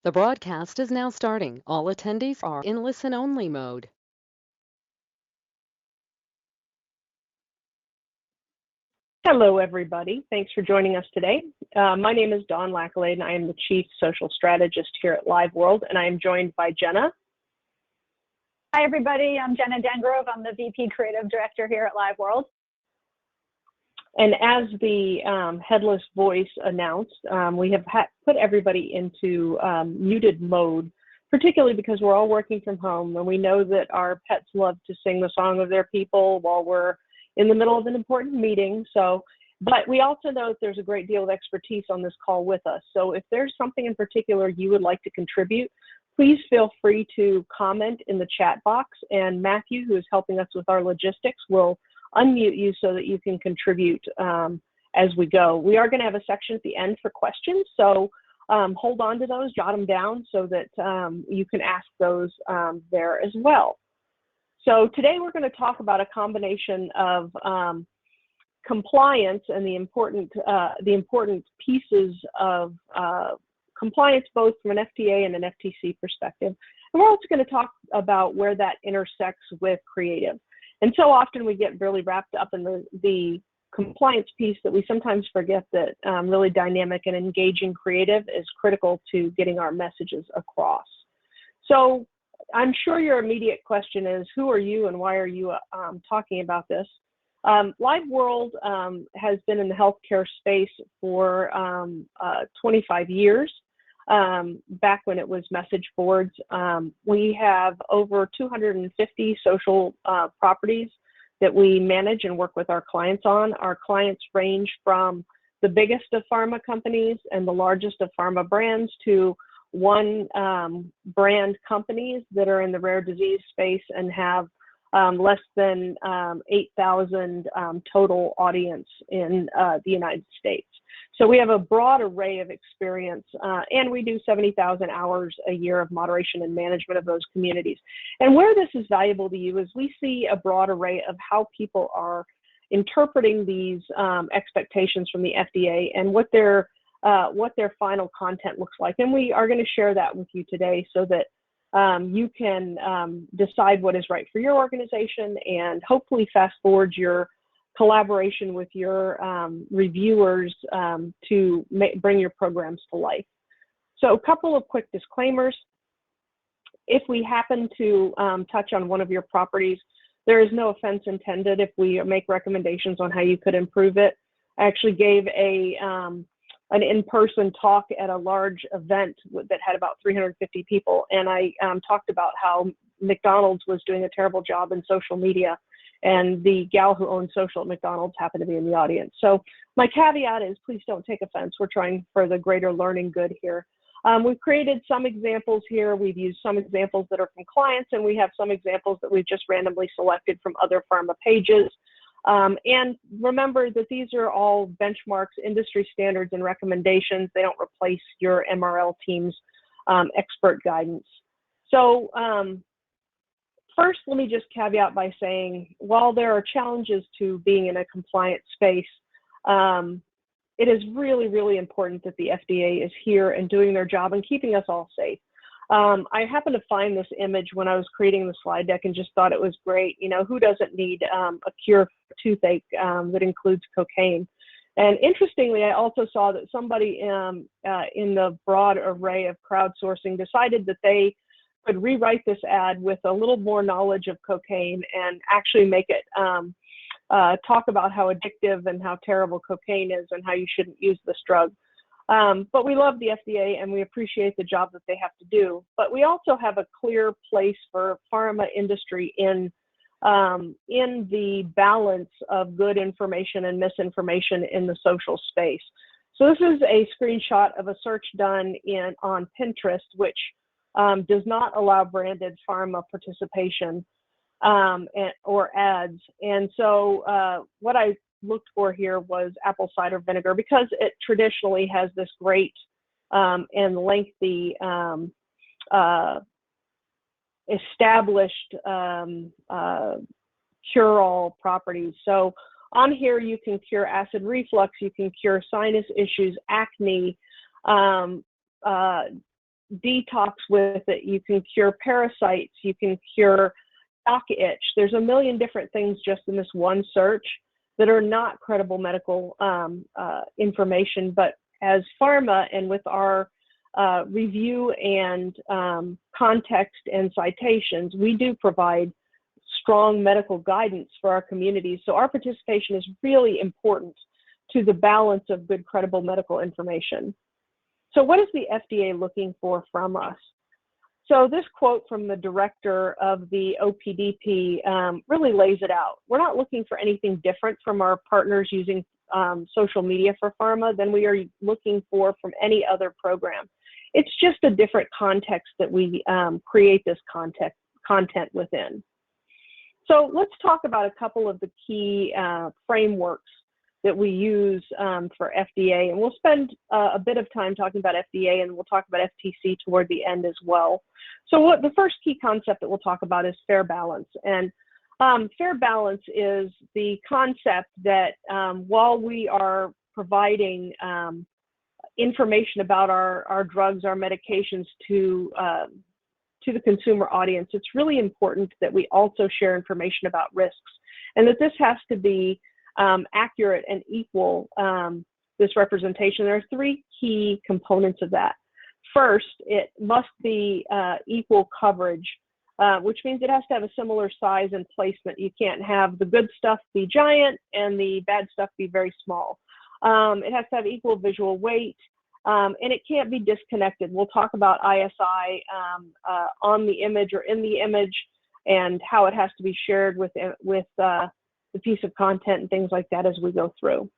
The broadcast is now starting. All attendees are in listen-only mode. Hello, everybody. Thanks for joining us today. My name is Dawn Lacallade, and I am the Chief Social Strategist here at LiveWorld, and I am joined by Jena. Hi, everybody. I'm Jena Dengrove. I'm the VP Creative Director here at LiveWorld. And as the headless voice announced, we have put everybody into muted mode, particularly because we're all working from home, and we know that our pets love to sing the song of their people while we're in the middle of an important meeting. But we also know that there's a great deal of expertise on this call with us. So if there's something in particular you would like to contribute, please feel free to comment in the chat box, and Matthew, who is helping us with our logistics, will unmute you so that you can contribute as we go. We are going to have a section at the end for questions, so hold on to those, jot them down so that you can ask those there as well. So today we're going to talk about a combination of compliance and the important pieces of compliance, both from an FDA and an FTC perspective. And we're also going to talk about where that intersects with creative. And so often we get really wrapped up in the compliance piece that we sometimes forget that really dynamic and engaging creative is critical to getting our messages across. So I'm sure your immediate question is, who are you and why are you talking about this? LiveWorld has been in the healthcare space for 25 years. Back when it was message boards. We have over 250 social properties that we manage and work with our clients on. Our clients range from the biggest of pharma companies and the largest of pharma brands to one brand companies that are in the rare disease space and have less than 8,000 total audience in the United States. So we have a broad array of experience, and we do 70,000 hours a year of moderation and management of those communities. And where this is valuable to you is we see a broad array of how people are interpreting these expectations from the FDA and what their final content looks like. And we are going to share that with you today so that you can decide what is right for your organization and hopefully fast forward your collaboration with your reviewers to bring your programs to life. So a couple of quick disclaimers. If we happen to touch on one of your properties, there is no offense intended if we make recommendations on how you could improve it. I actually gave an in-person talk at a large event that had about 350 people, and I talked about how McDonald's was doing a terrible job in social media, and the gal who owns social at McDonald's happened to be in the audience. So my caveat is, please don't take offense. We're trying for the greater learning good here. We've created some examples here. We've used some examples that are from clients, and we have some examples that we've just randomly selected from other pharma pages. And remember that these are all benchmarks, industry standards, and recommendations. They don't replace your MRL team's expert guidance. So first, let me just caveat by saying, while there are challenges to being in a compliant space, it is really, really important that the FDA is here and doing their job and keeping us all safe. I happened to find this image when I was creating the slide deck and just thought it was great. You know, who doesn't need a cure for toothache that includes cocaine? And interestingly, I also saw that somebody in the broad array of crowdsourcing decided that they could rewrite this ad with a little more knowledge of cocaine and actually make it talk about how addictive and how terrible cocaine is and how you shouldn't use this drug. But we love the FDA and we appreciate the job that they have to do. But we also have a clear place for pharma industry in the balance of good information and misinformation in the social space. So this is a screenshot of a search done on Pinterest, which does not allow branded pharma participation or ads. And so what I looked for here was apple cider vinegar because it traditionally has this great and lengthy established cure-all properties. So on here you can cure acid reflux, you can cure sinus issues, acne, detox with it. You can cure parasites. You can cure stock itch. There's a million different things just in this one search that are not credible medical information, but as pharma and with our review and context and citations, we do provide strong medical guidance for our communities. So our participation is really important to the balance of good, credible medical information. So what is the FDA looking for from us? So this quote from the director of the OPDP really lays it out. We're not looking for anything different from our partners using social media for pharma than we are looking for from any other program. It's just a different context that we create this content within. So let's talk about a couple of the key frameworks that we use for FDA, and we'll spend a bit of time talking about FDA, and we'll talk about FTC toward the end as well. So the first key concept that we'll talk about is fair balance. And fair balance is the concept that while we are providing information about our drugs, our medications to the consumer audience, it's really important that we also share information about risks, and that this has to be accurate and equal, this representation. There are three key components of that. First, it must be equal coverage, which means it has to have a similar size and placement. You can't have the good stuff be giant and the bad stuff be very small. It has to have equal visual weight, and it can't be disconnected. We'll talk about ISI on the image or in the image, and how it has to be shared with the piece of content and things like that as we go through.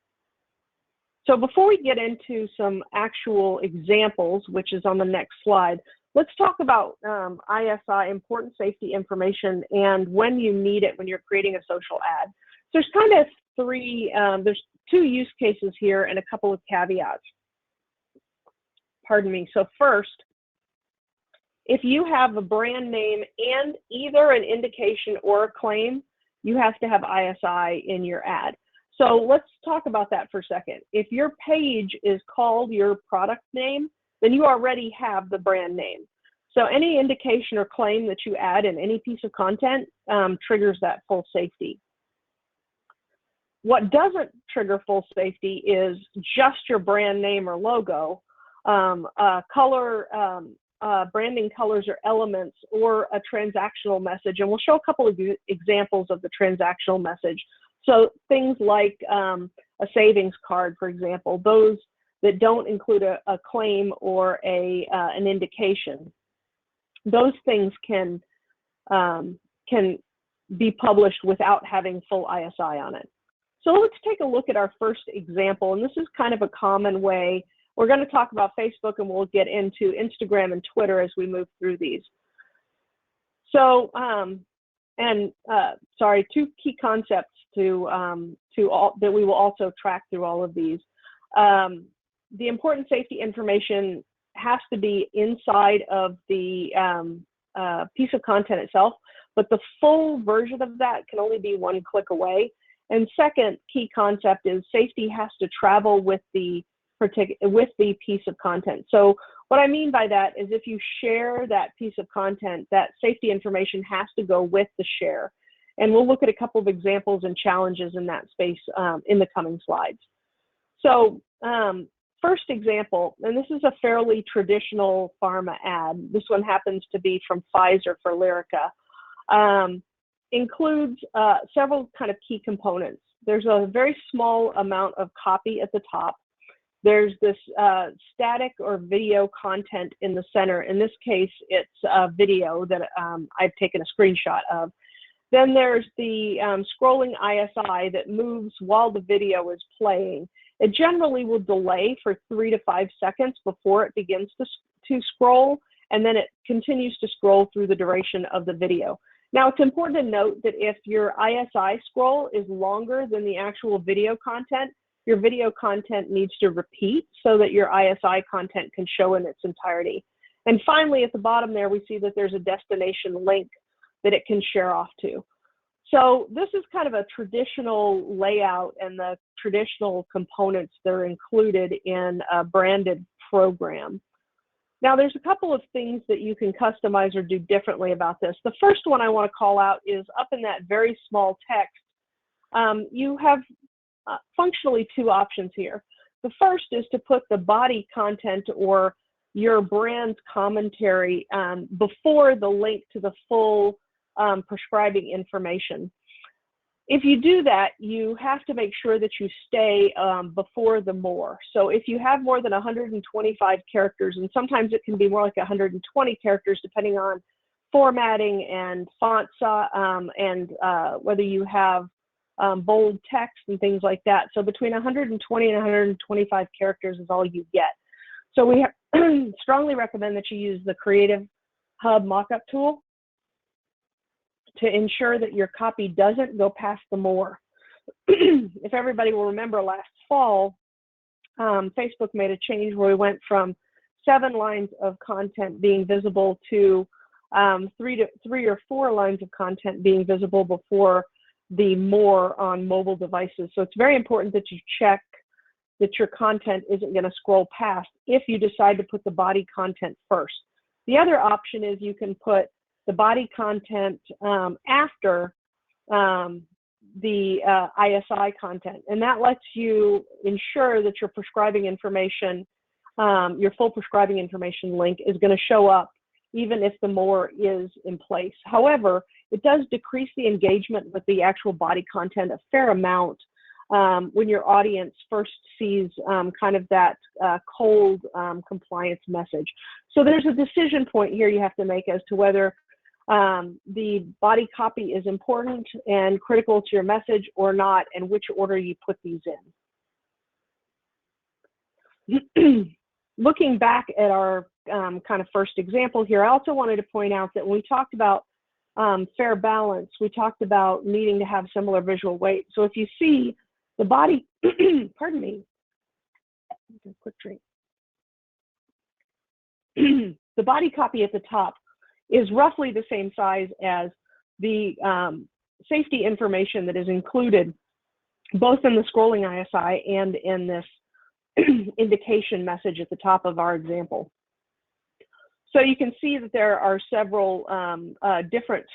So before we get into some actual examples, which is on the next slide, let's talk about ISI, important safety information, and when you need it when you're creating a social ad. So there's kind of there's two use cases here and a couple of caveats. Pardon me. So first, if you have a brand name and either an indication or a claim, you have to have ISI in your ad. So let's talk about that for a second. If your page is called your product name, then you already have the brand name. So any indication or claim that you add in any piece of content triggers that full safety. What doesn't trigger full safety is just your brand name or logo, branding colors or elements, or a transactional message. And we'll show a couple of examples of the transactional message. So things like a savings card, for example, those that don't include a claim or an indication. Those things can be published without having full ISI on it. So let's take a look at our first example, and this is kind of a common way. We're going to talk about Facebook, and we'll get into Instagram and Twitter as we move through these. So, two key concepts that we will also track through all of these. The important safety information has to be inside of the piece of content itself, but the full version of that can only be one click away. And second key concept is safety has to travel with the piece of content. So what I mean by that is if you share that piece of content, that safety information has to go with the share. And we'll look at a couple of examples and challenges in that space in the coming slides. So first example, and this is a fairly traditional pharma ad. This one happens to be from Pfizer for Lyrica. Includes several kind of key components. There's a very small amount of copy at the top. There's this static or video content in the center. In this case, it's a video that I've taken a screenshot of. Then there's the scrolling ISI that moves while the video is playing. It generally will delay for 3 to 5 seconds before it begins to scroll, and then it continues to scroll through the duration of the video. Now, it's important to note that if your ISI scroll is longer than the actual video content, your video content needs to repeat so that your ISI content can show in its entirety. And finally, at the bottom there, we see that there's a destination link that it can share off to. So this is kind of a traditional layout and the traditional components that are included in a branded program. Now, there's a couple of things that you can customize or do differently about this. The first one I want to call out is up in that very small text. You have functionally two options here. The first is to put the body content or your brand's commentary before the link to the full prescribing information. If you do that, you have to make sure that you stay before the more. So if you have more than 125 characters, and sometimes it can be more like 120 characters depending on formatting and font size and whether you have bold text and things like that. So between 120 and 125 characters is all you get. So we strongly recommend that you use the Creative Hub mockup tool to ensure that your copy doesn't go past the more. If everybody will remember, last fall, Facebook made a change where we went from 7 lines of content being visible to 3 or 4 lines of content being visible before the more on mobile devices. So it's very important that you check that your content isn't going to scroll past if you decide to put the body content first. The other option is you can put the body content after the ISI content, and that lets you ensure that your prescribing information, your full prescribing information link is going to show up even if the more is in place. However, it does decrease the engagement with the actual body content a fair amount when your audience first sees kind of that cold compliance message. So there's a decision point here you have to make as to whether the body copy is important and critical to your message or not, and which order you put these in. Looking back at our kind of first example here, I also wanted to point out that when we talked about fair balance, we talked about needing to have similar visual weight. So if you see the body, pardon me, quick drink. The body copy at the top is roughly the same size as the safety information that is included both in the scrolling ISI and in this indication message at the top of our example. So you can see that there are several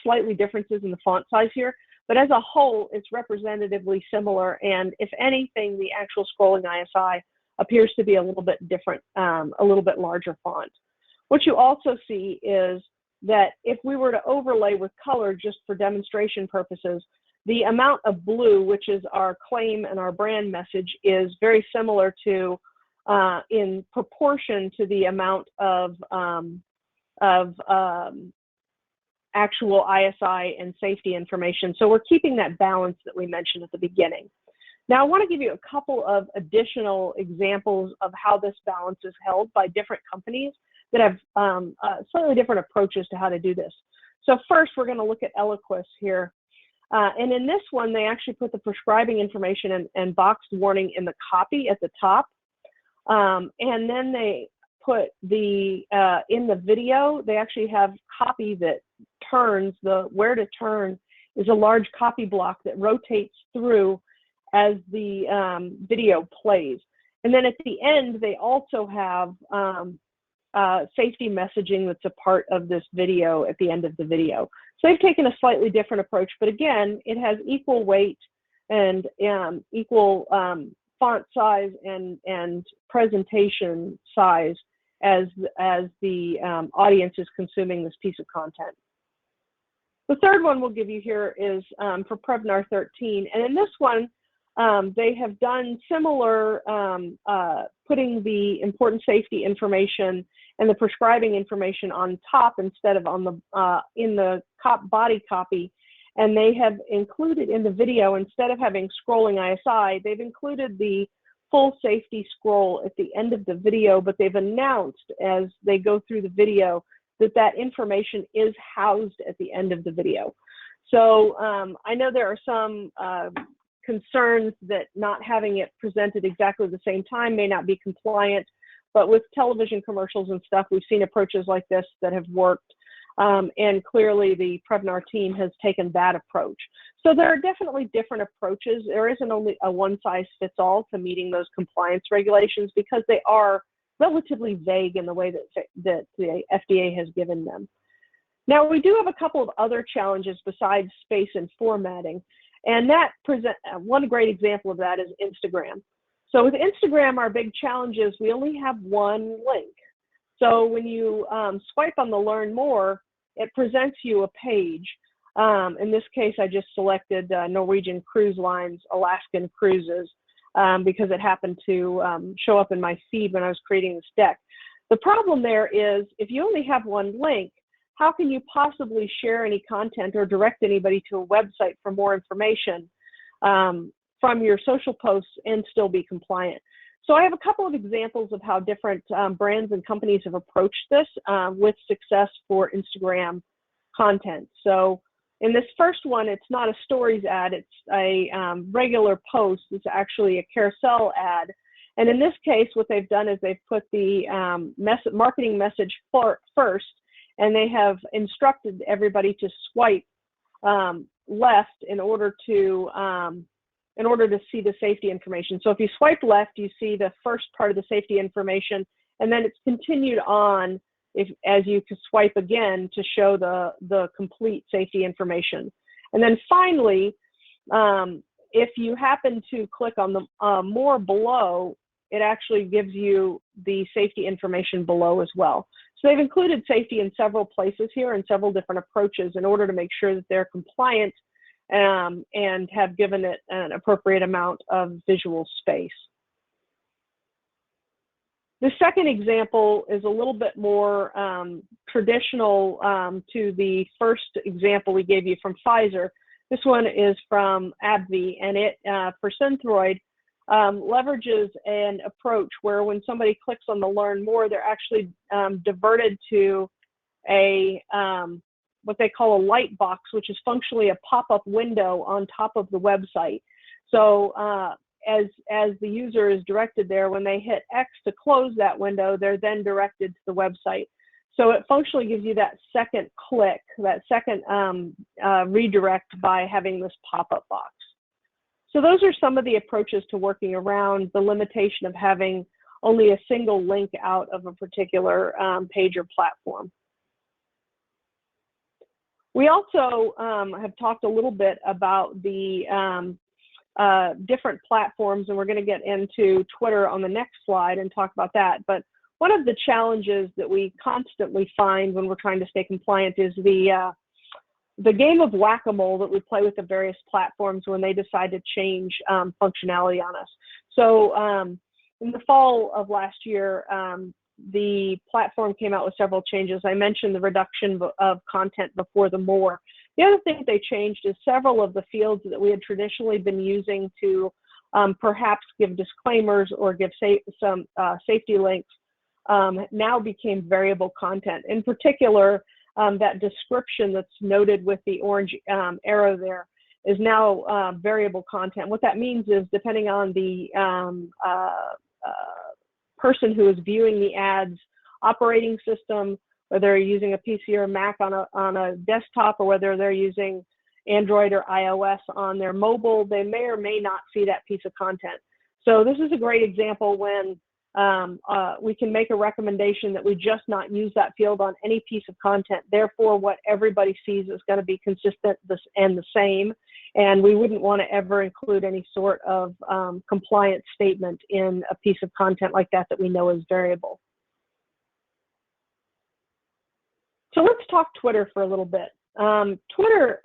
slightly differences in the font size here, but as a whole, it's representatively similar. And if anything, the actual scrolling ISI appears to be a little bit different, a little bit larger font. What you also see is that if we were to overlay with color just for demonstration purposes, the amount of blue, which is our claim and our brand message, is very similar to, in proportion to the amount of actual ISI and safety information. So we're keeping that balance that we mentioned at the beginning. Now I want to give you a couple of additional examples of how this balance is held by different companies that have slightly different approaches to how to do this. So first, we're going to look at Eliquis here. And in this one, they actually put the prescribing information and boxed warning in the copy at the top. And then they put the, in the video, they actually have copy that turns, the where to turn is a large copy block that rotates through as the video plays. And then at the end, they also have safety messaging that's a part of this video at the end of the video. So they've taken a slightly different approach, but again, it has equal weight and equal font size and presentation size as the audience is consuming this piece of content. The third one we'll give you here is for Prevnar 13, and in this one, they have done similar, putting the important safety information and the prescribing information on top instead of on the in the body copy, and they have included in the video, instead of having scrolling ISI, they've included the full safety scroll at the end of the video, but they've announced as they go through the video that that information is housed at the end of the video. So I know there are some concerns that not having it presented exactly at the same time may not be compliant, but with television commercials and stuff, we've seen approaches like this that have worked, and clearly the Prevnar team has taken that approach. So there are definitely different approaches. There isn't only a one-size-fits-all to meeting those compliance regulations because they are relatively vague in the way that the FDA has given them. Now, we do have a couple of other challenges besides space and formatting, and that one great example of that is Instagram. So with Instagram, our big challenge is we only have one link. So when you swipe on the Learn More, it presents you a page. In this case, I just selected Norwegian Cruise Line's Alaskan Cruises because it happened to show up in my feed when I was creating this deck. The problem there is if you only have one link, how can you possibly share any content or direct anybody to a website for more information from your social posts and still be compliant? So I have a couple of examples of how different brands and companies have approached this with success for Instagram content. So in this first one, it's not a stories ad, it's a regular post. It's actually a carousel ad. And in this case, what they've done is they've put the marketing message first, and they have instructed everybody to swipe left in order to see the safety information. So if you swipe left, you see the first part of the safety information, and then it's continued on as you can swipe again to show the complete safety information. And then finally, if you happen to click on the more below, it actually gives you the safety information below as well. So they've included safety in several places here and several different approaches in order to make sure that they're compliant and have given it an appropriate amount of visual space. The second example is a little bit more traditional to the first example we gave you from Pfizer. This one is from Abbvie, and it, for Synthroid, leverages an approach where when somebody clicks on the Learn More, they're actually diverted to a what they call a light box, which is functionally a pop-up window on top of the website. So as the user is directed there, when they hit X to close that window, they're then directed to the website. So it functionally gives you that second click, that second redirect by having this pop-up box. So those are some of the approaches to working around the limitation of having only a single link out of a particular page or platform. We also have talked a little bit about the different platforms, and we're going to get into Twitter on the next slide and talk about that. But one of the challenges that we constantly find when we're trying to stay compliant is the game of whack-a-mole that we play with the various platforms when they decide to change functionality on us. So in the fall of last year, the platform came out with several changes. I mentioned the reduction of content before the more. The other thing they changed is several of the fields that we had traditionally been using to perhaps give disclaimers or give some safety links now became variable content. In particular, that description that's noted with the orange arrow there is now variable content. What that means is depending on the person who is viewing the ads operating system, whether they're using a PC or a Mac on a desktop, or whether they're using Android or iOS on their mobile, they may or may not see that piece of content. So this is a great example when we can make a recommendation that we just not use that field on any piece of content. Therefore, what everybody sees is going to be consistent and the same, and we wouldn't want to ever include any sort of compliance statement in a piece of content like that we know is variable. So let's talk Twitter for a little bit. Twitter,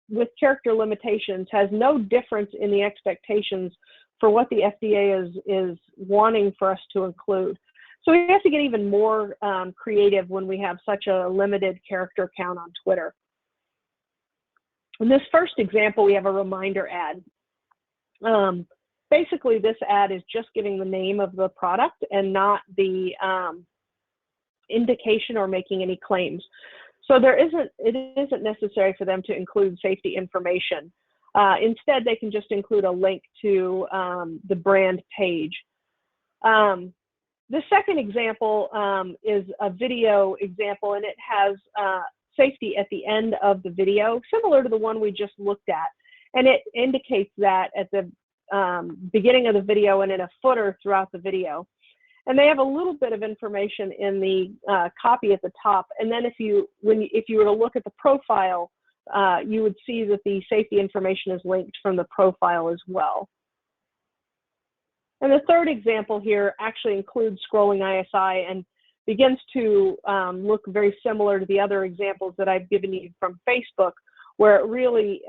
with character limitations, has no difference in the expectations for what the FDA is wanting for us to include. So we have to get even more creative when we have such a limited character count on Twitter. In this first example, we have a reminder ad. Basically, this ad is just giving the name of the product and not the indication or making any claims. So it isn't necessary for them to include safety information. Instead, they can just include a link to the brand page. The second example is a video example, and it has safety at the end of the video, similar to the one we just looked at. And it indicates that at the beginning of the video and in a footer throughout the video. And they have a little bit of information in the copy at the top. And then if you were to look at the profile, you would see that the safety information is linked from the profile as well. And the third example here actually includes scrolling ISI and begins to look very similar to the other examples that I've given you from Facebook, where it really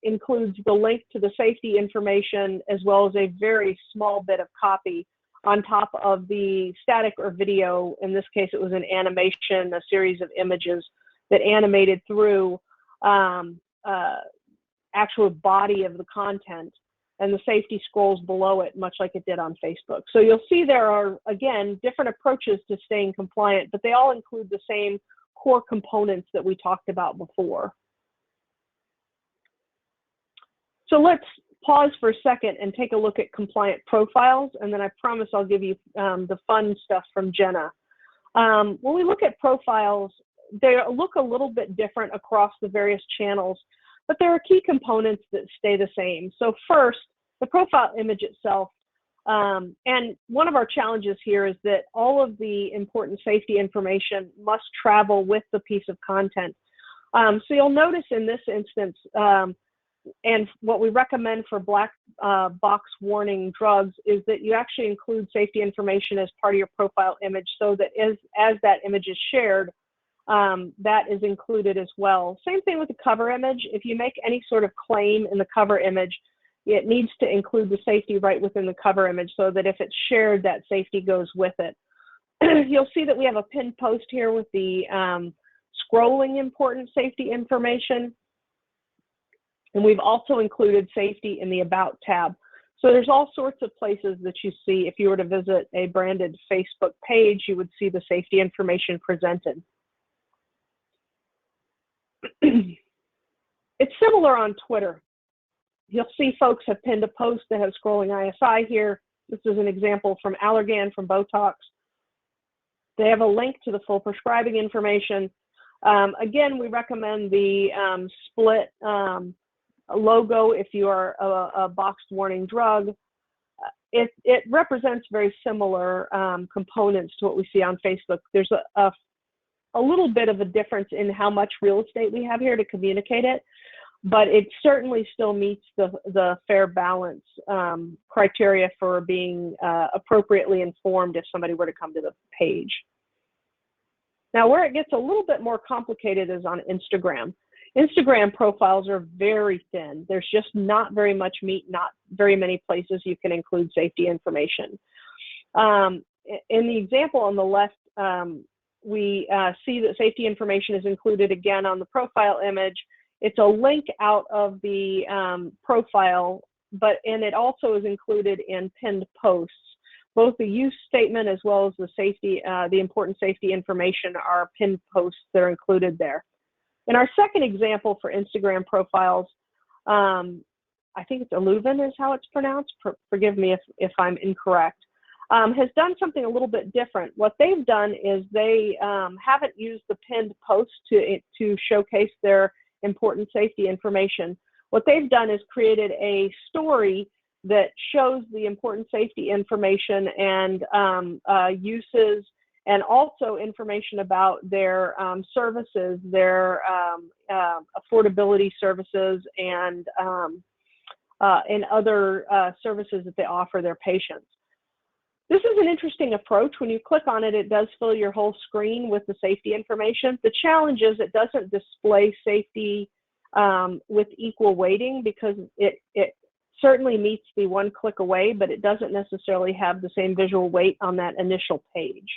includes the link to the safety information as well as a very small bit of copy on top of the static or video. In this case, it was an animation, a series of images that animated through actual body of the content, and the safety scrolls below it, much like it did on Facebook. So you'll see there are, again, different approaches to staying compliant, but they all include the same core components that we talked about before. So let's pause for a second and take a look at compliant profiles, and then I promise I'll give you the fun stuff from Jena. When we look at profiles, they look a little bit different across the various channels, but there are key components that stay the same. So first, the profile image itself. And one of our challenges here is that all of the important safety information must travel with the piece of content. So you'll notice in this instance, and what we recommend for black box warning drugs is that you actually include safety information as part of your profile image, so that as that image is shared, that is included as well. Same thing with the cover image. If you make any sort of claim in the cover image, it needs to include the safety right within the cover image, so that if it's shared, that safety goes with it. You'll see that we have a pinned post here with the scrolling important safety information. And we've also included safety in the About tab. So there's all sorts of places that you see. If you were to visit a branded Facebook page, you would see the safety information presented. It's similar on Twitter. You'll see folks have pinned a post that has scrolling ISI here. This is an example from Allergan from Botox. They have a link to the full prescribing information. Again, we recommend the split logo if you are a boxed warning drug. It represents very similar components to what we see on Facebook. There's a little bit of a difference in how much real estate we have here to communicate it, but it certainly still meets the fair balance criteria for being appropriately informed if somebody were to come to the page. Now, where it gets a little bit more complicated is on Instagram. Instagram profiles are very thin. There's just not very much meat, not very many places you can include safety information. In the example on the left, we see that safety information is included again on the profile image. It's a link out of the profile, and it also is included in pinned posts. Both the use statement as well as the safety, the important safety information are pinned posts that are included there. In our second example for Instagram profiles, I think it's Illuven is how it's pronounced. Forgive me if I'm incorrect. Has done something a little bit different. What they've done is they haven't used the pinned post to showcase their important safety information. What they've done is created a story that shows the important safety information and uses, and also information about their services, their affordability services, and other services that they offer their patients. This is an interesting approach. When you click on it, it does fill your whole screen with the safety information. The challenge is it doesn't display safety with equal weighting, because it certainly meets the one click away, but it doesn't necessarily have the same visual weight on that initial page.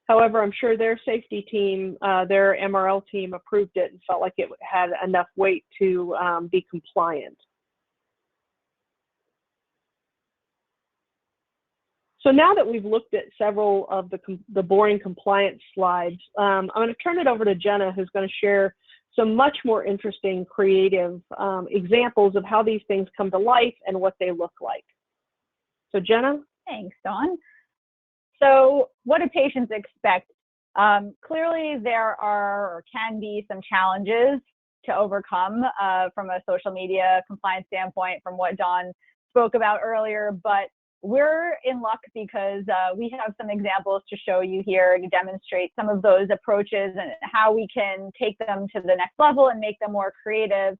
However, I'm sure their safety team, their MRL team approved it and felt like it had enough weight to be compliant. So now that we've looked at several of the boring compliance slides, I'm going to turn it over to Jena, who's going to share some much more interesting, creative examples of how these things come to life and what they look like. So Jena? Thanks, Dawn. So what do patients expect? Clearly, there are or can be some challenges to overcome from a social media compliance standpoint from what Dawn spoke about earlier, but we're in luck because we have some examples to show you here to demonstrate some of those approaches and how we can take them to the next level and make them more creative.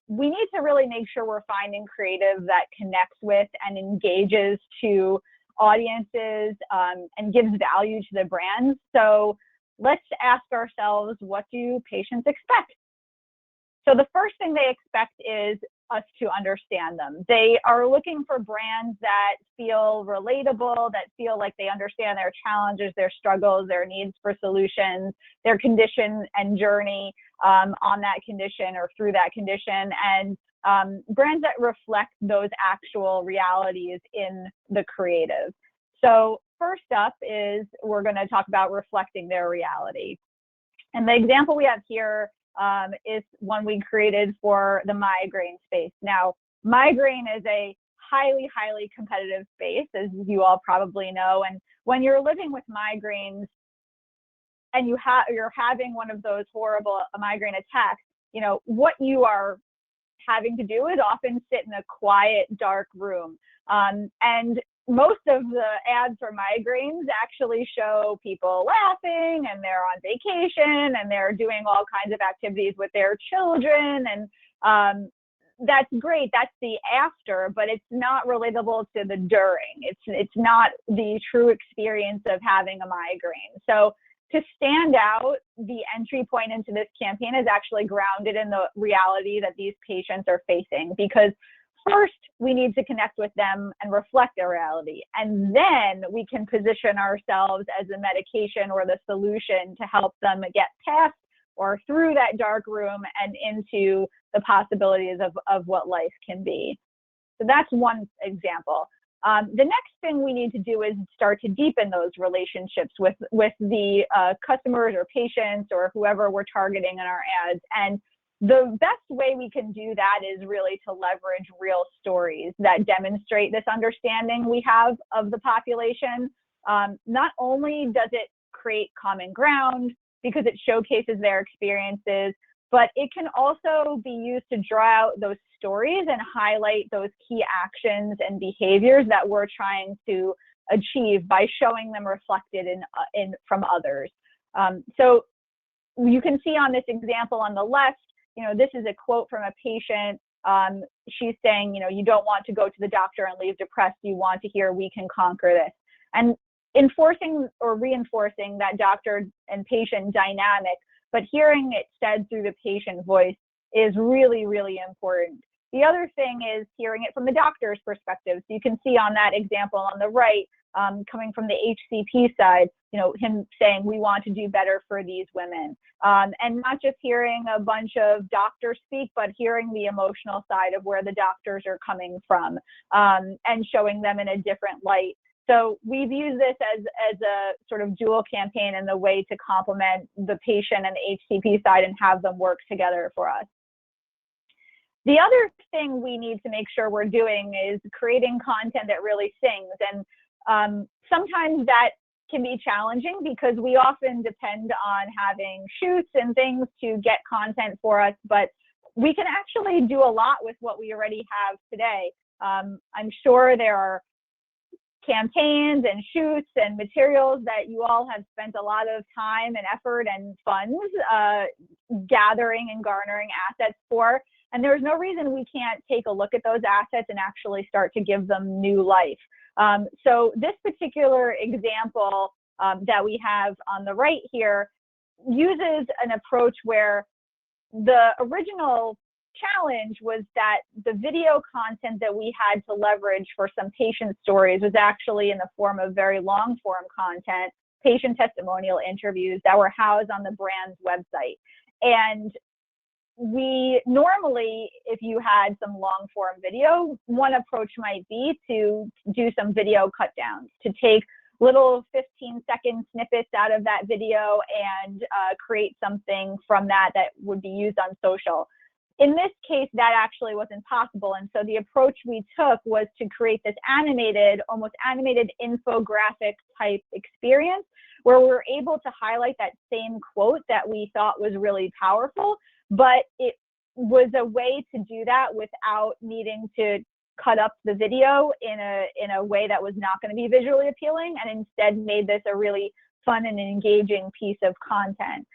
We need to really make sure we're finding creative that connects with and engages to audiences and gives value to the brands. So let's ask ourselves, what do patients expect? So the first thing they expect is us to understand them. They are looking for brands that feel relatable, that feel like they understand their challenges, their struggles, their needs for solutions, their condition and journey on that condition or through that condition, and brands that reflect those actual realities in the creative. So first up is we're going to talk about reflecting their reality. And the example we have here is one we created for the migraine space. Now, migraine is a highly, highly competitive space, as you all probably know. And when you're living with migraines and you're having one of those horrible migraine attacks, you know, what you are having to do is often sit in a quiet, dark room. And most of the ads for migraines actually show people laughing and they're on vacation and they're doing all kinds of activities with their children. And that's great. That's the after, but it's not relatable to the during. It's not the true experience of having a migraine. So to stand out, the entry point into this campaign is actually grounded in the reality that these patients are facing, because first, we need to connect with them and reflect their reality. And then we can position ourselves as the medication or the solution to help them get past or through that dark room and into the possibilities of what life can be. So that's one example. The next thing we need to do is start to deepen those relationships with the customers or patients or whoever we're targeting in our ads. And the best way we can do that is really to leverage real stories that demonstrate this understanding we have of the population. Not only does it create common ground because it showcases their experiences, but it can also be used to draw out those stories and highlight those key actions and behaviors that we're trying to achieve by showing them reflected from others. So you can see on this example on the left, you know, this is a quote from a patient. She's saying, you know, you don't want to go to the doctor and leave depressed. You want to hear, we can conquer this. And enforcing or reinforcing that doctor and patient dynamic, but hearing it said through the patient voice is really, really important. The other thing is hearing it from the doctor's perspective. So you can see on that example on the right, coming from the HCP side, you know, him saying, we want to do better for these women. And not just hearing a bunch of doctors speak, but hearing the emotional side of where the doctors are coming from, and showing them in a different light. So we've used this as a sort of dual campaign in the way to complement the patient and the HCP side and have them work together for us. The other thing we need to make sure we're doing is creating content that really sings. And sometimes that can be challenging because we often depend on having shoots and things to get content for us, but we can actually do a lot with what we already have today. I'm sure there are campaigns and shoots and materials that you all have spent a lot of time and effort and funds gathering and garnering assets for. And there's no reason we can't take a look at those assets and actually start to give them new life. So this particular example that we have on the right here uses an approach where the original challenge was that the video content that we had to leverage for some patient stories was actually in the form of very long form content, patient testimonial interviews that were housed on the brand's website. And we normally, if you had some long form video, one approach might be to do some video cut downs, to take little 15-second snippets out of that video and create something from that that would be used on social. In this case, that actually wasn't possible. And so the approach we took was to create this animated, almost animated infographic type experience where we were able to highlight that same quote that we thought was really powerful, but it was a way to do that without needing to cut up the video in a way that was not going to be visually appealing, and instead made this a really fun and engaging piece of content.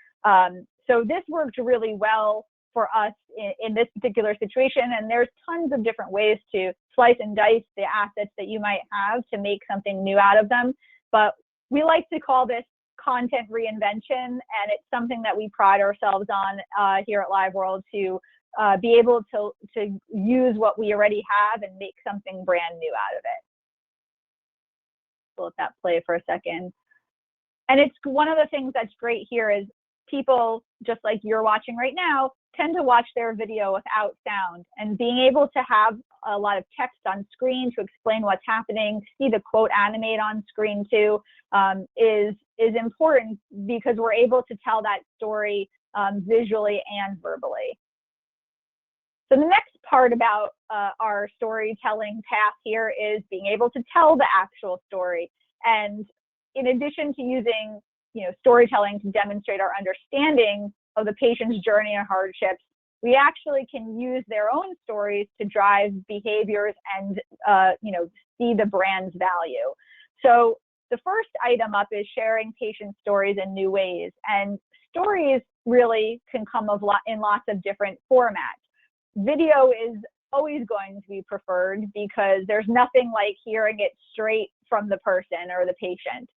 So this worked really well for us in this particular situation, and there's tons of different ways to slice and dice the assets that you might have to make something new out of them. But we like to call this content reinvention, and it's something that we pride ourselves on here at LiveWorld, to be able to use what we already have and make something brand new out of it. We'll let that play for a second. And it's one of the things that's great here is people, just like you're watching right now, tend to watch their video without sound, and being able to have a lot of text on screen to explain what's happening, see the quote animate on screen too, is important, because we're able to tell that story visually and verbally. So the next part about our storytelling path here is being able to tell the actual story. And in addition to using storytelling to demonstrate our understanding of the patient's journey and hardships, we actually can use their own stories to drive behaviors and see the brand's value. So the first item up is sharing patient stories in new ways. And stories really can come in lots of different formats. Video is always going to be preferred because there's nothing like hearing it straight from the person or the patient.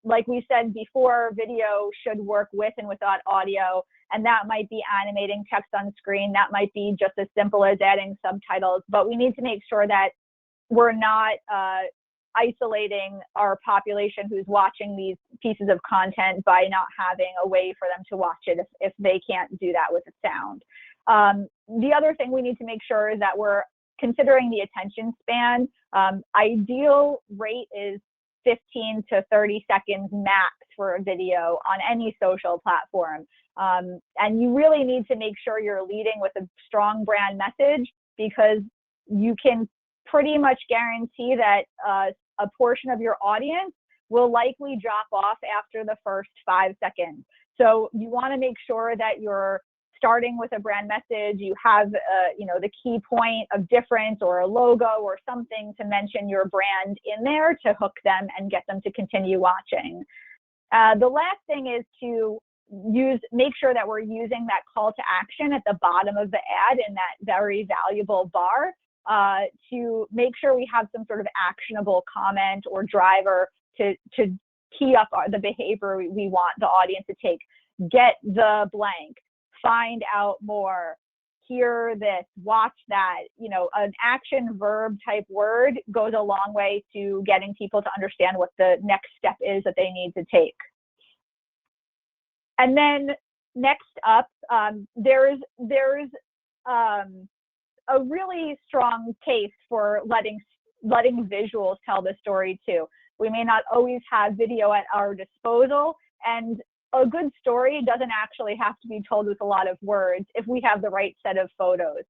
Like we said before, video should work with and without audio, and that might be animating text on screen. That might be just as simple as adding subtitles, but we need to make sure that we're not isolating our population who's watching these pieces of content by not having a way for them to watch it if they can't do that with a sound. The other thing we need to make sure is that we're considering the attention span. Ideal rate is 15 to 30 seconds max for a video on any social platform. And you really need to make sure you're leading with a strong brand message, because you can pretty much guarantee that a portion of your audience will likely drop off after the first 5 seconds. So you want to make sure that you're starting with a brand message, you have the key point of difference or a logo or something to mention your brand in there to hook them and get them to continue watching. The last thing is to make sure that we're using that call to action at the bottom of the ad in that very valuable bar to make sure we have some sort of actionable comment or driver to key up the behavior we want the audience to take. Get the blank, find out more, hear this, watch that. An action verb type word goes a long way to getting people to understand what the next step is that they need to take. And then next up, there's a really strong case for letting visuals tell the story too. We may not always have video at our disposal, and a good story doesn't actually have to be told with a lot of words if we have the right set of photos.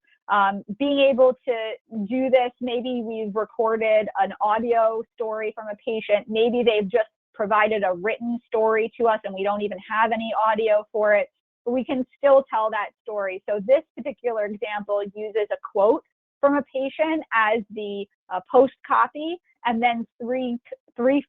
Being able to do this, maybe we've recorded an audio story from a patient, maybe they've just provided a written story to us and we don't even have any audio for it, but we can still tell that story. So this particular example uses a quote from a patient as the post copy, and then three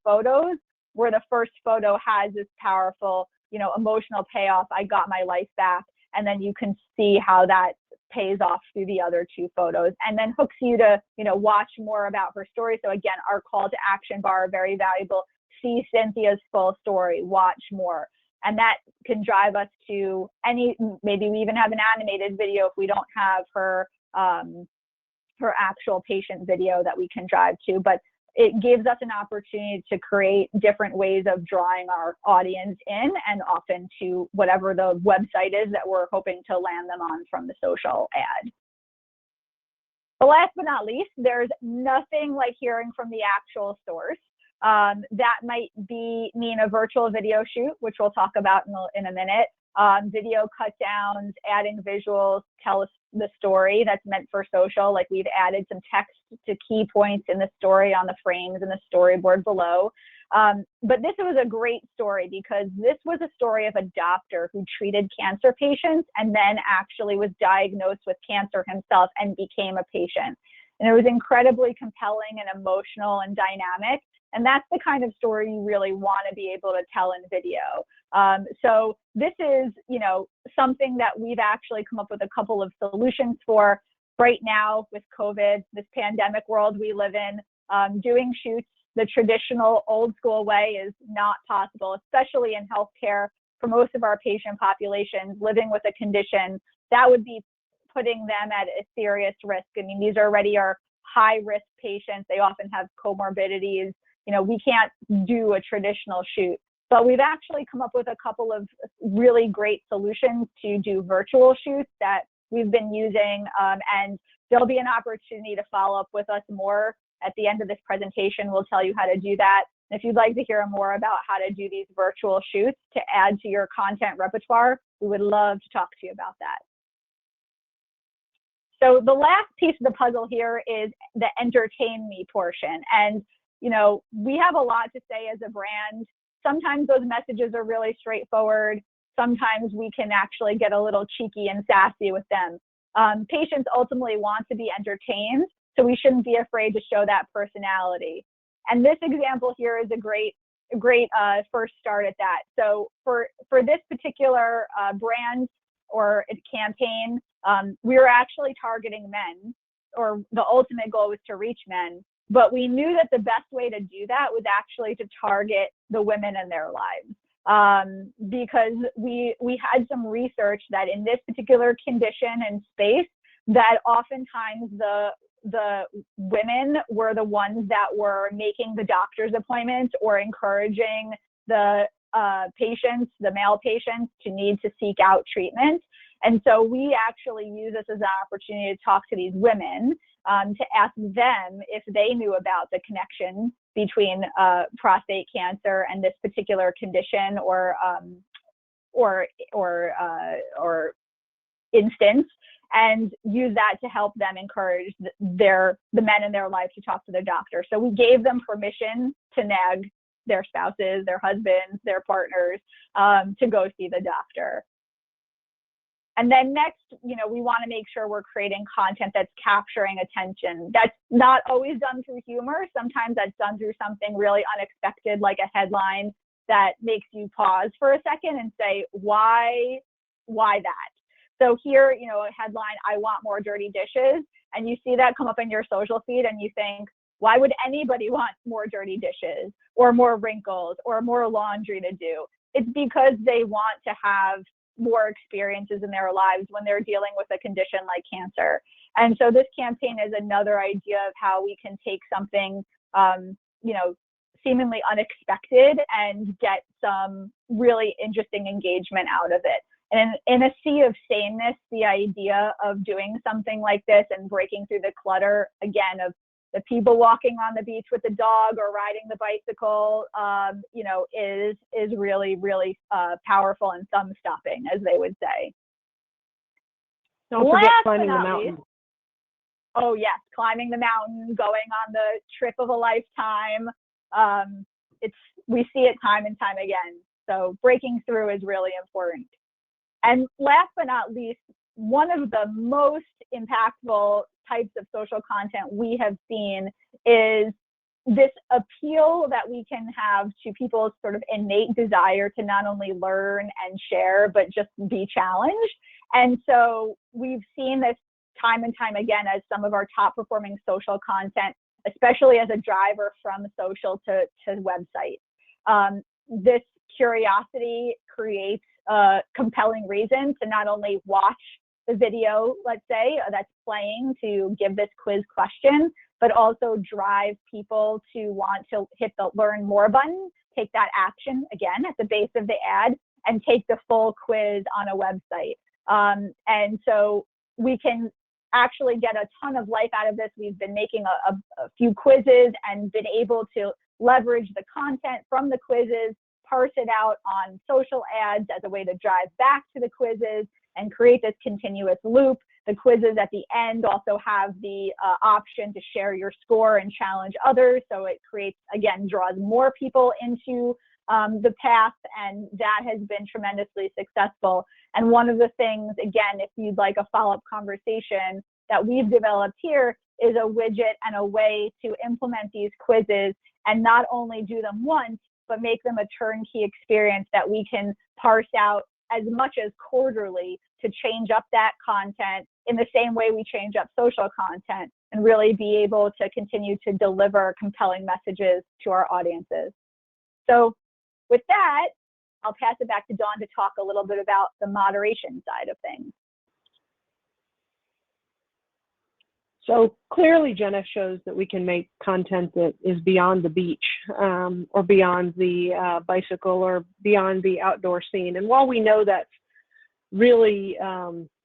photos, where the first photo has this powerful, emotional payoff, I got my life back, and then you can see how that pays off through the other two photos, and then hooks you to, watch more about her story. So again, our call to action bar, very valuable. See Cynthia's full story, watch more. And that can drive us to maybe we even have an animated video if we don't have her actual patient video that we can drive to, but it gives us an opportunity to create different ways of drawing our audience in, and often to whatever the website is that we're hoping to land them on from the social ad. But last but not least, there's nothing like hearing from the actual source. That might mean a virtual video shoot, which we'll talk about in a minute. Video cut downs, adding visuals, tell us the story that's meant for social. Like we've added some text to key points in the story on the frames and the storyboard below. But this was a great story because this was a story of a doctor who treated cancer patients and then actually was diagnosed with cancer himself and became a patient. And it was incredibly compelling and emotional and dynamic. And that's the kind of story you really want to be able to tell in video. So this is, something that we've actually come up with a couple of solutions for right now with COVID, this pandemic world we live in. Doing shoots the traditional old school way is not possible, especially in healthcare. For most of our patient populations living with a condition, that would be putting them at a serious risk. I mean, these already are high risk patients. They often have comorbidities. We can't do a traditional shoot, but we've actually come up with a couple of really great solutions to do virtual shoots that we've been using. And there'll be an opportunity to follow up with us more at the end of this presentation. We'll tell you how to do that. And if you'd like to hear more about how to do these virtual shoots to add to your content repertoire, we would love to talk to you about that. So the last piece of the puzzle here is the entertain me portion. And, we have a lot to say as a brand. Sometimes those messages are really straightforward. Sometimes we can actually get a little cheeky and sassy with them. Patients ultimately want to be entertained, so we shouldn't be afraid to show that personality. And this example here is a great first start at that. So for this particular brand or campaign, we were actually targeting men, or the ultimate goal was to reach men. But we knew that the best way to do that was actually to target the women in their lives. Because we had some research that in this particular condition and space, that oftentimes the women were the ones that were making the doctor's appointments or encouraging the patients, the male patients, to need to seek out treatment. And so we actually use this as an opportunity to talk to these women, to ask them if they knew about the connection between prostate cancer and this particular condition or instance, and use that to help them encourage the men in their life to talk to their doctor. So we gave them permission to nag their spouses, their husbands, their partners, to go see the doctor. And then next, we want to make sure we're creating content that's capturing attention. That's not always done through humor. Sometimes that's done through something really unexpected, like a headline that makes you pause for a second and say, why that? So here, a headline, I want more dirty dishes. And you see that come up in your social feed and you think, why would anybody want more dirty dishes or more wrinkles or more laundry to do? It's because they want to have more experiences in their lives when they're dealing with a condition like cancer. And so this campaign is another idea of how we can take something, seemingly unexpected and get some really interesting engagement out of it. And in a sea of sameness, the idea of doing something like this and breaking through the clutter, again, of the people walking on the beach with the dog or riding the bicycle, is really, really powerful and thumb stopping, as they would say. Don't forget climbing the mountain. Oh yes, climbing the mountain, going on the trip of a lifetime. We see it time and time again. So breaking through is really important. And last but not least, one of the most impactful types of social content we have seen is this appeal that we can have to people's sort of innate desire to not only learn and share, but just be challenged. And so we've seen this time and time again as some of our top performing social content, especially as a driver from social to website. This curiosity creates a compelling reason to not only watch the video, let's say, that's playing to give this quiz question, but also drive people to want to hit the learn more button, take that action again at the base of the ad, and take the full quiz on a website. And so we can actually get a ton of life out of this. We've been making a few quizzes and been able to leverage the content from the quizzes, parse it out on social ads as a way to drive back to the quizzes and create this continuous loop. The quizzes at the end also have the option to share your score and challenge others. So it creates, again, draws more people into the path, and that has been tremendously successful. And one of the things, again, if you'd like a follow-up conversation that we've developed here, is a widget and a way to implement these quizzes and not only do them once, but make them a turnkey experience that we can parse out as much as quarterly to change up that content in the same way we change up social content, and really be able to continue to deliver compelling messages to our audiences. So with that, I'll pass it back to Dawn to talk a little bit about the moderation side of things. So clearly, Jena shows that we can make content that is beyond the beach, or beyond the bicycle, or beyond the outdoor scene. And while we know that's really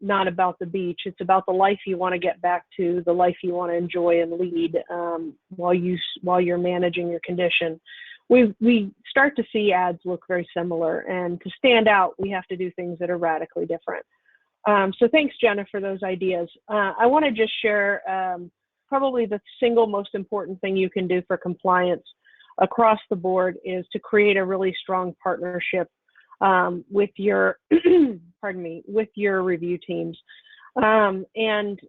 not about the beach, it's about the life you want to get back to, the life you want to enjoy and lead while you're managing your condition. We start to see ads look very similar, and to stand out, we have to do things that are radically different. So thanks, Jena, for those ideas. I want to just share probably the single most important thing you can do for compliance across the board is to create a really strong partnership with your, pardon me, with your review teams, and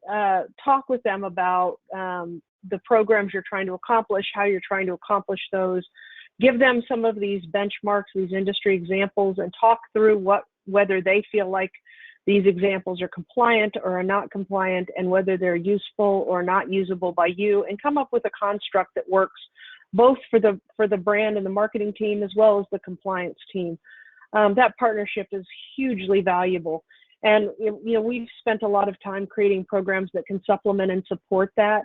talk with them about the programs you're trying to accomplish, how you're trying to accomplish those. Give them some of these benchmarks, these industry examples, and talk through whether they feel like these examples are compliant or are not compliant, and whether they're useful or not usable by you, and come up with a construct that works both for the brand and the marketing team as well as the compliance team. That partnership is hugely valuable. And we've spent a lot of time creating programs that can supplement and support that,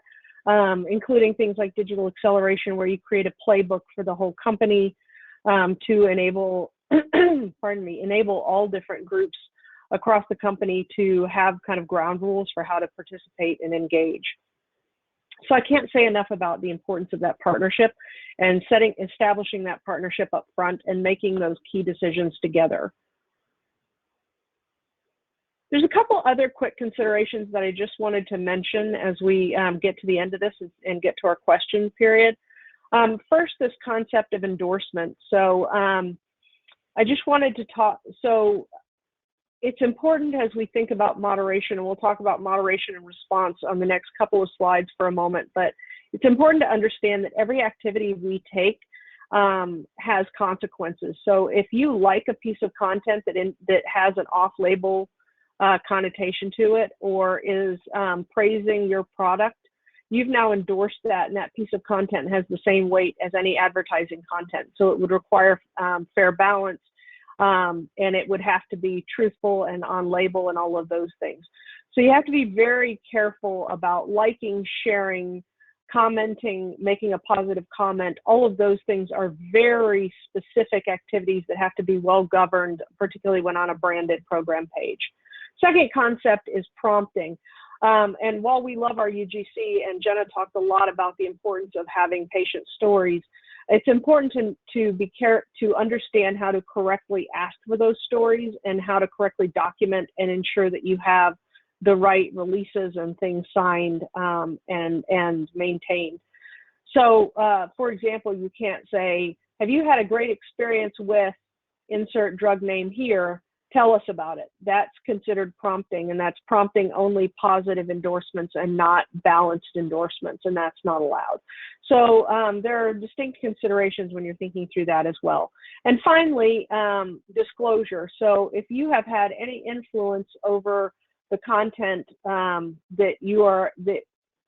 including things like digital acceleration, where you create a playbook for the whole company to enable, pardon me, enable all different groups across the company to have kind of ground rules for how to participate and engage. So I can't say enough about the importance of that partnership and establishing that partnership up front and making those key decisions together. There's a couple other quick considerations that I just wanted to mention as we get to the end of this and get to our question period. First, this concept of endorsement. So I just wanted to talk, so it's important as we think about moderation, and we'll talk about moderation and response on the next couple of slides for a moment, but it's important to understand that every activity we take has consequences. So if you like a piece of content that has an off-label connotation to it, or is praising your product, you've now endorsed that, and that piece of content has the same weight as any advertising content. So it would require fair balance, and it would have to be truthful and on label and all of those things. So you have to be very careful about liking, sharing, commenting, making a positive comment. All of those things are very specific activities that have to be well governed, particularly when on a branded program page. Second concept is prompting. And while we love our UGC, and Jena talked a lot about the importance of having patient stories, it's important to understand how to correctly ask for those stories and how to correctly document and ensure that you have the right releases and things signed and maintained. So, for example, you can't say, have you had a great experience with insert drug name here? Tell us about it. That's considered prompting, and that's prompting only positive endorsements and not balanced endorsements, and that's not allowed. So there are distinct considerations when you're thinking through that as well. And finally, disclosure. So if you have had any influence over the content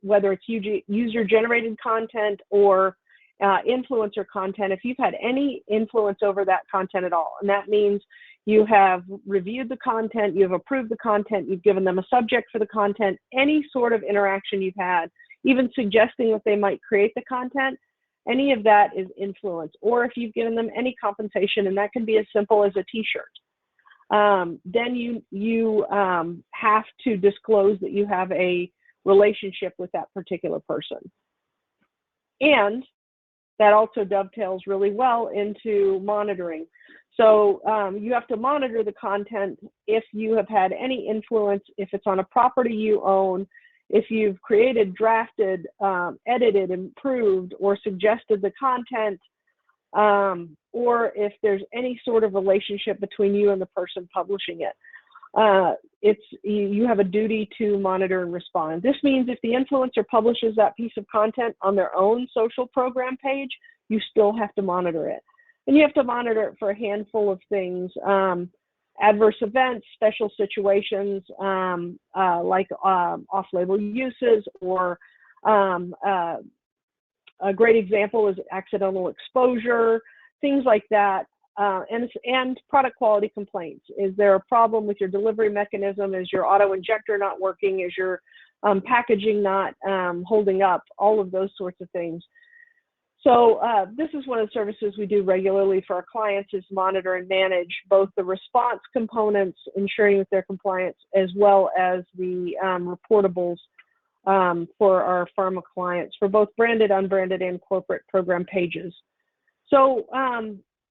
whether it's user-generated content or influencer content, if you've had any influence over that content at all, and that means you have reviewed the content, you've approved the content, you've given them a subject for the content, any sort of interaction you've had, even suggesting that they might create the content, any of that is influence. Or if you've given them any compensation, and that can be as simple as a t-shirt, then you have to disclose that you have a relationship with that particular person. And that also dovetails really well into monitoring. So you have to monitor the content if you have had any influence, if it's on a property you own, if you've created, drafted, edited, improved, or suggested the content, or if there's any sort of relationship between you and the person publishing it. you have a duty to monitor and respond. This means if the influencer publishes that piece of content on their own social program page, you still have to monitor it. And you have to monitor it for a handful of things: adverse events, special situations, like off-label uses, or a great example is accidental exposure, things like that. And product quality complaints. Is there a problem with your delivery mechanism? Is your auto injector not working? Is your packaging not holding up? All of those sorts of things. So this is one of the services we do regularly for our clients, is monitor and manage both the response components, ensuring that they're compliant, as well as the reportables for our pharma clients, for both branded, unbranded, and corporate program pages. So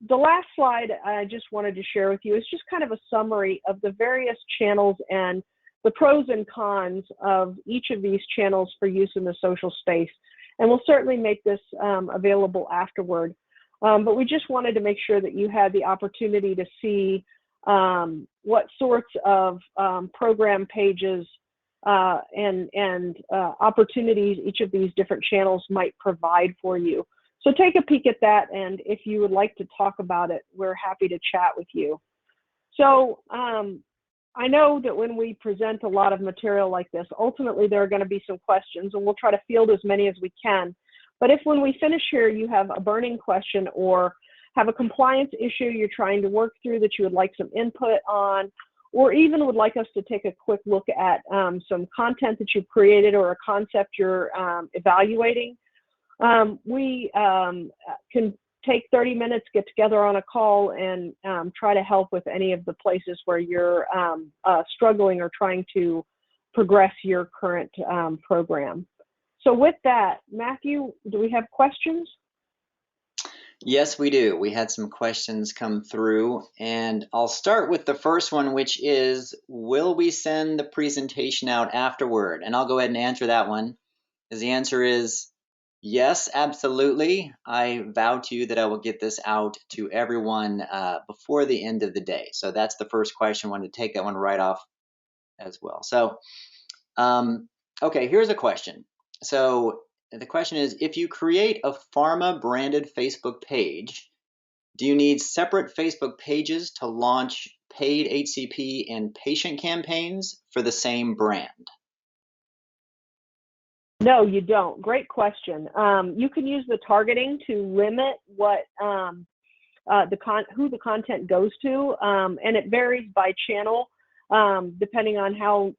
the last slide I just wanted to share with you is just kind of a summary of the various channels and the pros and cons of each of these channels for use in the social space. And we'll certainly make this available afterward. But we just wanted to make sure that you had the opportunity to see what sorts of program pages and opportunities each of these different channels might provide for you. So take a peek at that, and if you would like to talk about it, we're happy to chat with you. So I know that when we present a lot of material like this, ultimately there are going to be some questions, and we'll try to field as many as we can. But if when we finish here you have a burning question or have a compliance issue you're trying to work through that you would like some input on, or even would like us to take a quick look at some content that you've created or a concept you're evaluating, we can take 30 minutes, get together on a call, and try to help with any of the places where you're struggling or trying to progress your current program. So with that, Matthew, do we have questions? Yes, we do. We had some questions come through, and I'll start with the first one, which is, will we send the presentation out afterward? And I'll go ahead and answer that one, because the answer is yes, absolutely. I vow to you that I will get this out to everyone before the end of the day. So that's the first question. I wanted to take that one right off as well. So, okay, here's a question. So the question is, if you create a pharma branded Facebook page, do you need separate Facebook pages to launch paid HCP and patient campaigns for the same brand? No, you don't. Great question. You can use the targeting to limit what who the content goes to, and it varies by channel depending on how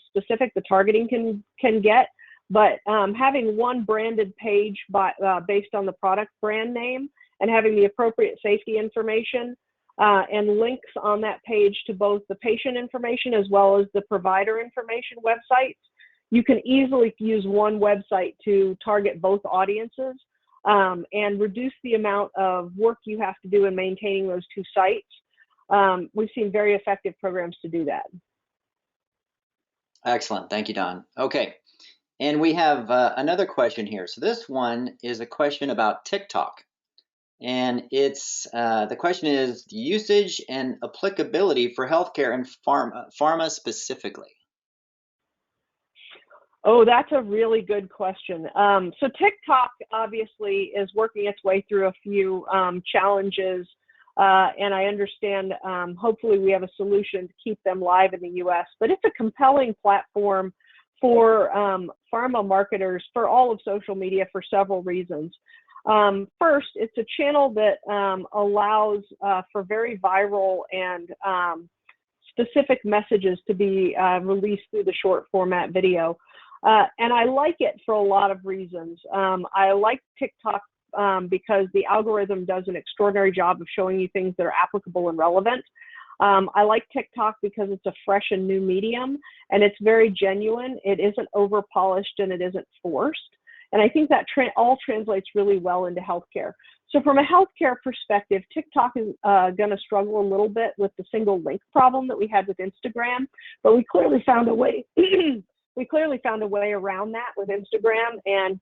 specific the targeting can get. But having one branded page based on the product brand name and having the appropriate safety information and links on that page to both the patient information as well as the provider information websites, you can easily use one website to target both audiences and reduce the amount of work you have to do in maintaining those two sites. We've seen very effective programs to do that. Excellent. Thank you, Dawn. Okay. And we have another question here. So this one is a question about TikTok. And it's the question is the usage and applicability for healthcare and pharma specifically. Oh, that's a really good question. So TikTok obviously is working its way through a few challenges, and I understand hopefully we have a solution to keep them live in the US, but it's a compelling platform for pharma marketers for all of social media for several reasons. First, it's a channel that allows for very viral and specific messages to be released through the short format video. And I like it for a lot of reasons. I like TikTok because the algorithm does an extraordinary job of showing you things that are applicable and relevant. I like TikTok because it's a fresh and new medium, and it's very genuine. It isn't over polished and it isn't forced. And I think that all translates really well into healthcare. So from a healthcare perspective, TikTok is going to struggle a little bit with the single link problem that we had with Instagram, but we clearly found a way. We clearly found a way around that with Instagram, and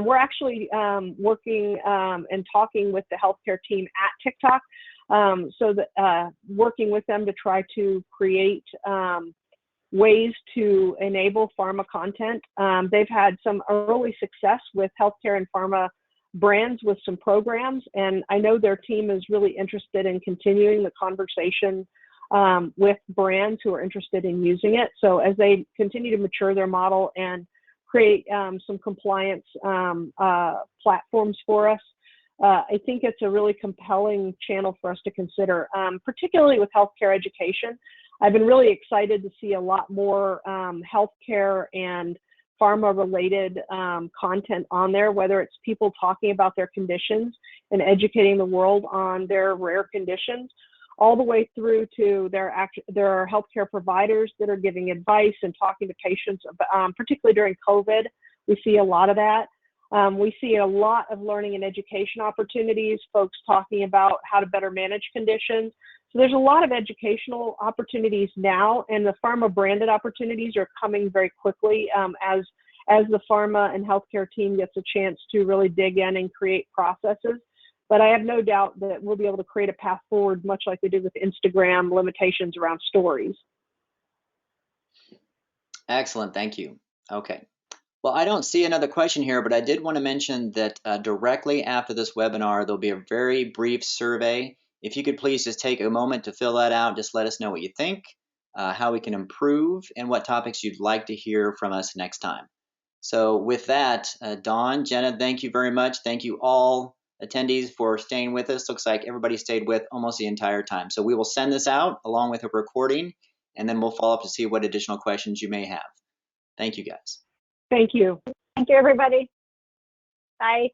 we're actually working and talking with the healthcare team at TikTok So that working with them to try to create ways to enable pharma content. They've had some early success with healthcare and pharma brands with some programs, and I know their team is really interested in continuing the conversation with brands who are interested in using it. So as they continue to mature their model and create some compliance platforms for us, I think it's a really compelling channel for us to consider, particularly with healthcare education. I've been really excited to see a lot more healthcare and pharma-related content on there, whether it's people talking about their conditions and educating the world on their rare conditions, all the way through to there are healthcare providers that are giving advice and talking to patients, particularly during COVID. We see a lot of that. We see a lot of learning and education opportunities, folks talking about how to better manage conditions. So there's a lot of educational opportunities now, and the pharma branded opportunities are coming very quickly as the pharma and healthcare team gets a chance to really dig in and create processes. But I have no doubt that we'll be able to create a path forward, much like we did with Instagram limitations around stories. Excellent, thank you. Okay. Well, I don't see another question here, but I did want to mention that directly after this webinar, there'll be a very brief survey. If you could please just take a moment to fill that out, just let us know what you think, how we can improve, and what topics you'd like to hear from us next time. So with that, Dawn, Jenna, thank you very much. Thank you all attendees for staying with us. Looks like everybody stayed with almost the entire time. So we will send this out along with a recording, and then we'll follow up to see what additional questions you may have. Thank you, guys. Thank you. Thank you, everybody. Bye.